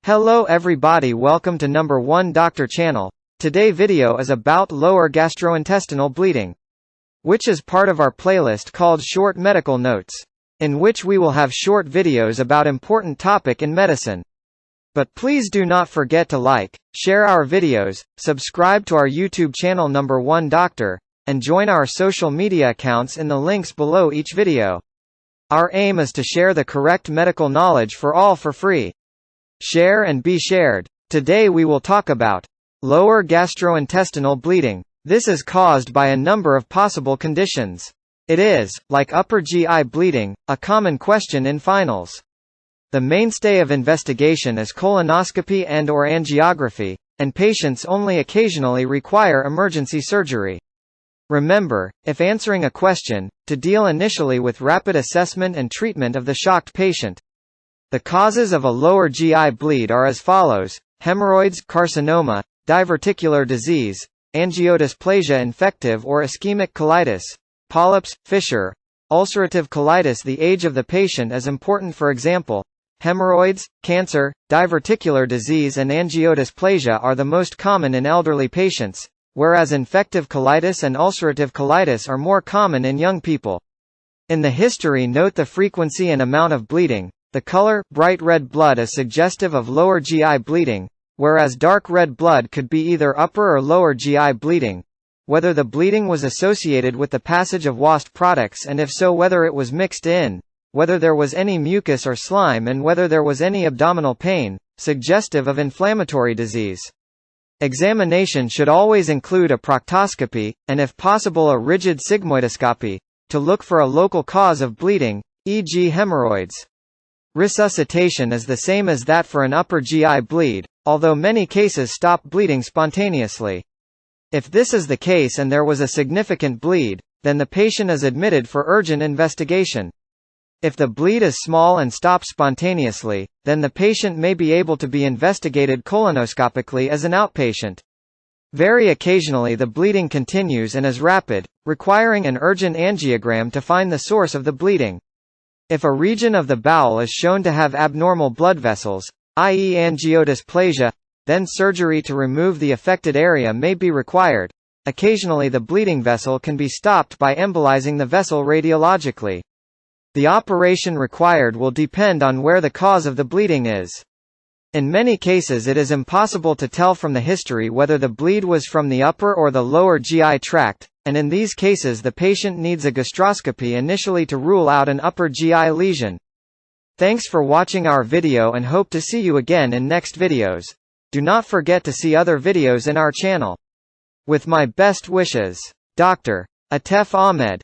Hello everybody, welcome to number 1 Doctor channel. Today video is about lower gastrointestinal bleeding, which is part of our playlist called Short Medical Notes, in which we will have short videos about important topic in medicine. But please do not forget to like, share our videos, subscribe to our YouTube channel number 1 Doctor, and join our social media accounts in the links below each video. Our aim is to share the correct medical knowledge for all for free. Share and be shared. Today we will talk about lower gastrointestinal bleeding. This is caused by a number of possible conditions. It is, like upper GI bleeding, a common question in finals. The mainstay of investigation is colonoscopy and/or angiography, and patients only occasionally require emergency surgery. Remember, if answering a question, to deal initially with rapid assessment and treatment of the shocked patient. The causes of a lower GI bleed are as follows: hemorrhoids, carcinoma, diverticular disease, angiodysplasia infective or ischemic colitis, polyps, fissure, ulcerative colitis. The age of the patient is important. For example, hemorrhoids, cancer, diverticular disease and angiodysplasia are the most common in elderly patients, whereas infective colitis and ulcerative colitis are more common in young people. In the history, note the frequency and amount of bleeding. The color, bright red blood, is suggestive of lower GI bleeding, whereas dark red blood could be either upper or lower GI bleeding. Whether the bleeding was associated with the passage of waste products, and if so, whether it was mixed in, whether there was any mucus or slime, and whether there was any abdominal pain, suggestive of inflammatory disease. Examination should always include a proctoscopy, and if possible a rigid sigmoidoscopy, to look for a local cause of bleeding, e.g. hemorrhoids. Resuscitation is the same as that for an upper GI bleed, although many cases stop bleeding spontaneously. If this is the case and there was a significant bleed, then the patient is admitted for urgent investigation. If the bleed is small and stops spontaneously, then the patient may be able to be investigated colonoscopically as an outpatient. Very occasionally the bleeding continues and is rapid, requiring an urgent angiogram to find the source of the bleeding. If a region of the bowel is shown to have abnormal blood vessels, i.e. angiodysplasia, then surgery to remove the affected area may be required. Occasionally the bleeding vessel can be stopped by embolizing the vessel radiologically. The operation required will depend on where the cause of the bleeding is. In many cases it is impossible to tell from the history whether the bleed was from the upper or the lower GI tract, and in these cases the patient needs a gastroscopy initially to rule out an upper GI lesion. Thanks for watching our video and hope to see you again in next videos. Do not forget to see other videos in our channel. With my best wishes. Dr. Atef Ahmed.